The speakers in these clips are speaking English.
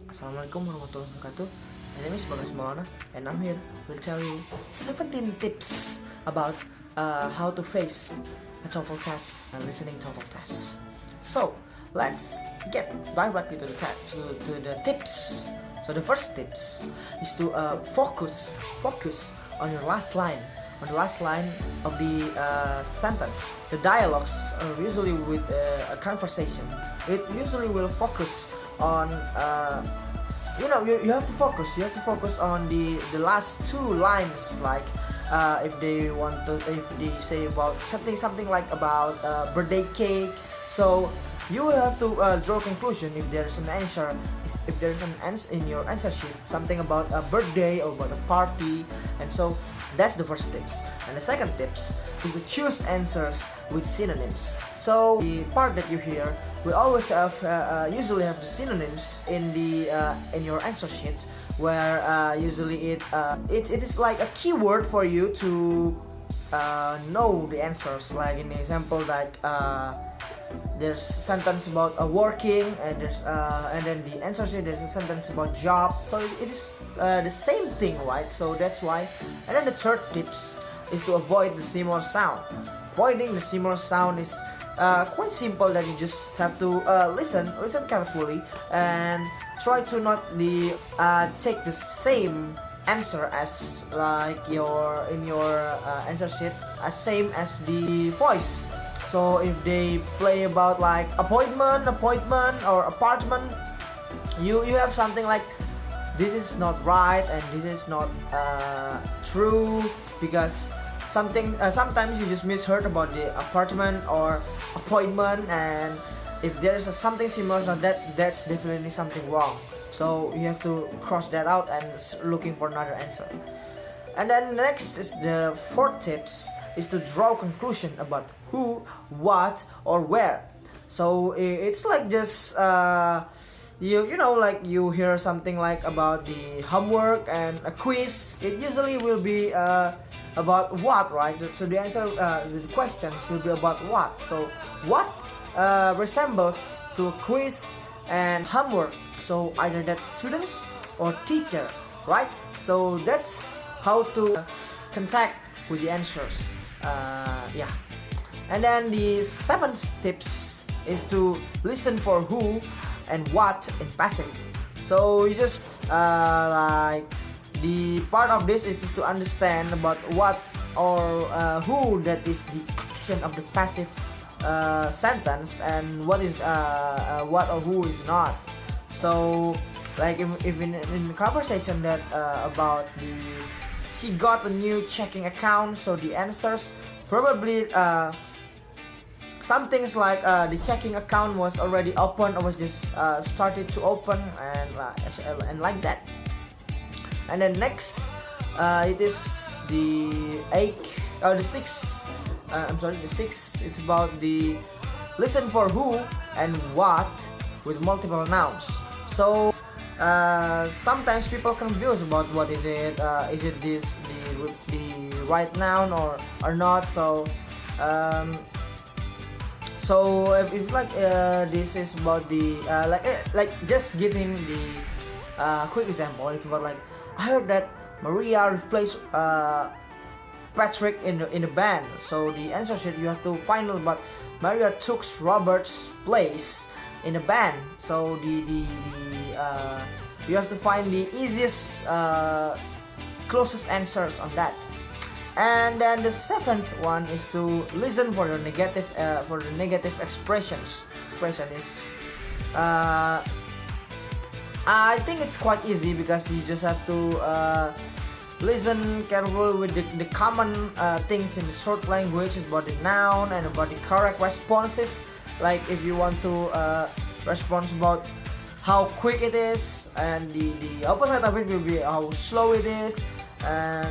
Assalamualaikum warahmatullahi wabarakatuh. My name is Bagas Maulana, and I'm here to tell you 17 tips about how to face a TOEFL test, a listening TOEFL test. So let's get directly to the tips. So the first tips is to focus on your last line, on the last line of the sentence. The dialogues are usually with a conversation. It usually will focus on you have to focus on the last two lines, like if they say about something like about birthday cake, so you will have to draw conclusion if there's an answer in your answer sheet, something about a birthday or about a party. And so that's the first tips. And the second tips is to choose answers with synonyms. So the part that you hear will always have usually have the synonyms in your answer sheet, where usually it is like a keyword for you to know the answers. Like in the example, like there's a sentence about working, and then the answer sheet there's a sentence about job. So it is the same thing, right? So that's why. And then the third tips is to avoid the similar sound. Avoiding the similar sound is quite simple, that you just have to listen carefully and try to not take the same answer as like in your answer sheet, as same as the voice. So if they play about like appointment or apartment, you have something like, this is not right and this is not true, because sometimes you just misheard about the apartment or appointment, and if there's something similar to that's definitely something wrong. So you have to cross that out and looking for another answer. And then next is the fourth tips, is to draw conclusion about who, what, or where. So it's like just like you hear something like about the homework and a quiz, it usually will be about what, right? So the answer, the questions will be about what. So what resembles to a quiz and homework, so either that's students or teacher, right? So that's how to contact with the answers. Yeah. And then the seventh tips is to listen for who and what in passive. So you just like the part of this is to understand about what or who, that is the action of the passive sentence, and what is what or who is not. So like if in the conversation that about she got a new checking account, so the answers probably some things like the checking account was already open or was just started to open, and like that. And then next it is the sixth. The sixth. It's about the listen for who and what with multiple nouns. So sometimes people confuse about what is it. Is it the right noun or not? So if like this is about the like just giving the quick example. It's about like, I heard that Maria replaced Patrick in the band. So the answer sheet you have to find out about Maria took Robert's place in the band. So you have to find the easiest closest answers on that. And then the seventh one is to listen for the negative expressions. Expression is I think it's quite easy, because you just have to listen carefully with the common things in the short language about the noun and about the correct responses. Like if you want to respond about how quick it is, and the opposite of it will be how slow it is. And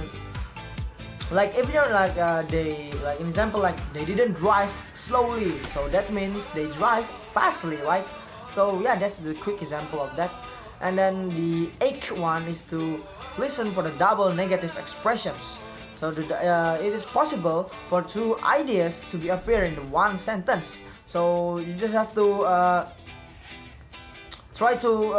like if you're like they like an example, like they didn't drive slowly, so that means they drive fastly, right? So yeah, that's the quick example of that. And then the eighth one is to listen for the double negative expressions. So it is possible for two ideas to be appear in one sentence. So you just have to try to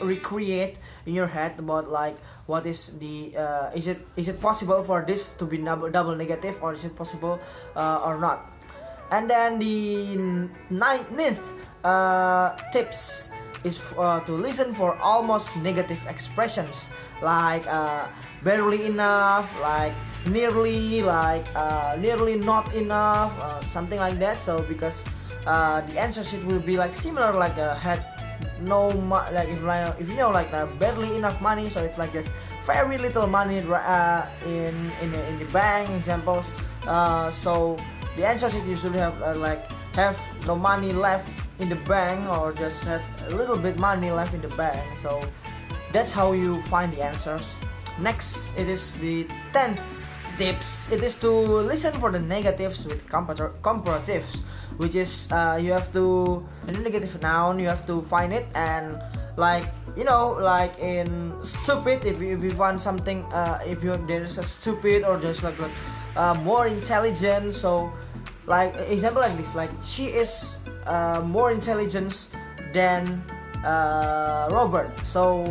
recreate in your head about like what is the is it possible for this to be double negative, or is it possible or not. And then the ninth tips is to listen for almost negative expressions, like barely enough, like nearly, like nearly not enough, something like that. So because the answer sheet will be like similar, like had no like if you know like barely enough money, so it's like just very little money in the bank examples. So the answer sheet usually have no money left in the bank, or just have a little bit money left in the bank. So that's how you find the answers. Next, it is the 10th tips. It is to listen for the negatives with comparatives, which is you have to, in the negative noun, you have to find it, and like you know, like in stupid, if you find something, if there is a stupid, or there's like more intelligent. So like example like this, like she is more intelligent than Robert. So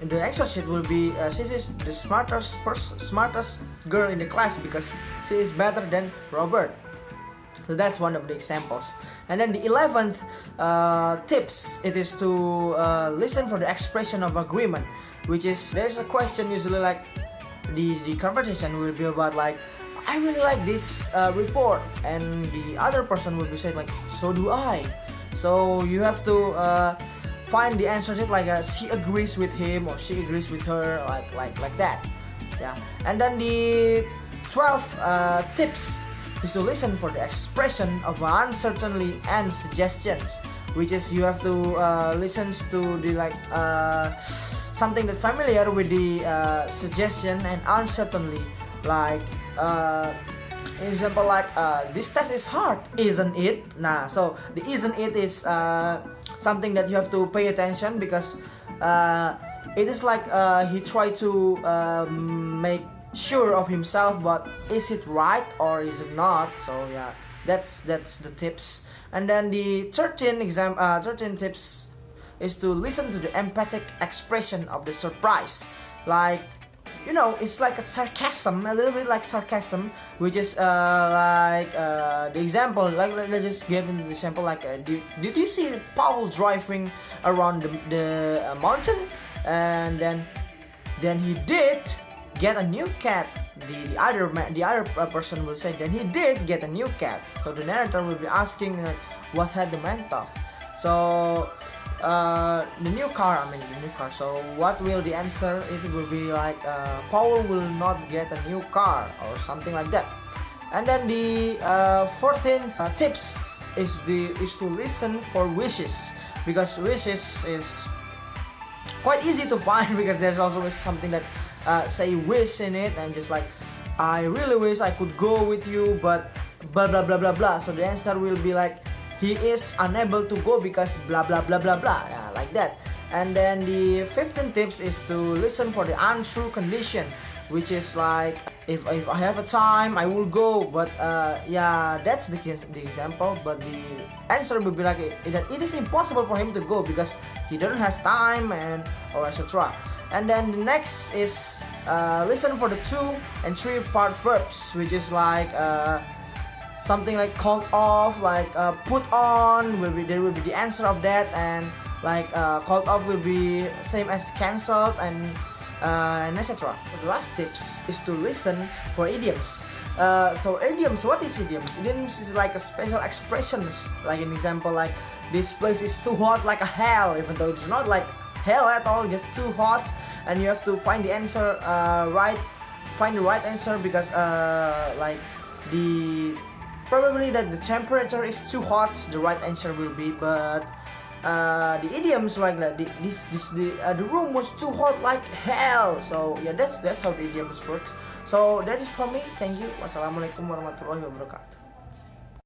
the answer sheet will be she is the smartest girl in the class because she is better than Robert. So that's one of the examples. And then the 11th tips, it is to listen for the expression of agreement, which is there's a question usually like the conversation will be about like, I really like this report, and the other person will be saying like, so do I. So you have to find the answer sheet like she agrees with him or she agrees with her, like that. Yeah. And then the 12th tips is to listen for the expression of uncertainty and suggestions, which is you have to listen to the like something that familiar with the suggestion and uncertainty, like example like this test is hard, isn't it? Nah, so the isn't it is something that you have to pay attention, because it is like he tried to make sure of himself, but is it right or is it not? So yeah, that's the tips. And then the 13 tips is to listen to the emphatic expression of the surprise, like you know, it's like a sarcasm, a little bit like sarcasm, which is like the example, like let's just give an example like did you see Paul driving around the mountain, and then he did get a new cat. The other person will say then he did get a new cat. So the narrator will be asking like, what had the man thought? So the new car. So what will the answer? It will be like Paul will not get a new car or something like that. And then the 14th tips is to listen for wishes, because wishes is quite easy to find because there's always something that say wish in it, and just like I really wish I could go with you, but blah blah blah blah blah. So the answer will be like he is unable to go because blah blah blah blah blah, yeah, like that. And then the 15th tips is to listen for the untrue condition, which is like if I have a time I will go, but yeah, that's the example, but the answer will be like that it is impossible for him to go because he doesn't have time, and or etc. And then the next is listen for the 2 and 3 part verbs, which is like something like called off, like put on there will be the answer of that, and like called off will be same as cancelled, and etc. The last tips is to listen for idioms. So idioms, what is idioms? Idioms is like a special expressions, like an example like this place is too hot like a hell, even though it's not like hell at all, just too hot, and you have to find the answer find the right answer, because like the probably that the temperature is too hot, the right answer will be, but the idioms like that the room was too hot like hell. So yeah, that's how the idioms works. So that is from me. Thank you. Wassalamualaikum warahmatullahi wabarakatuh.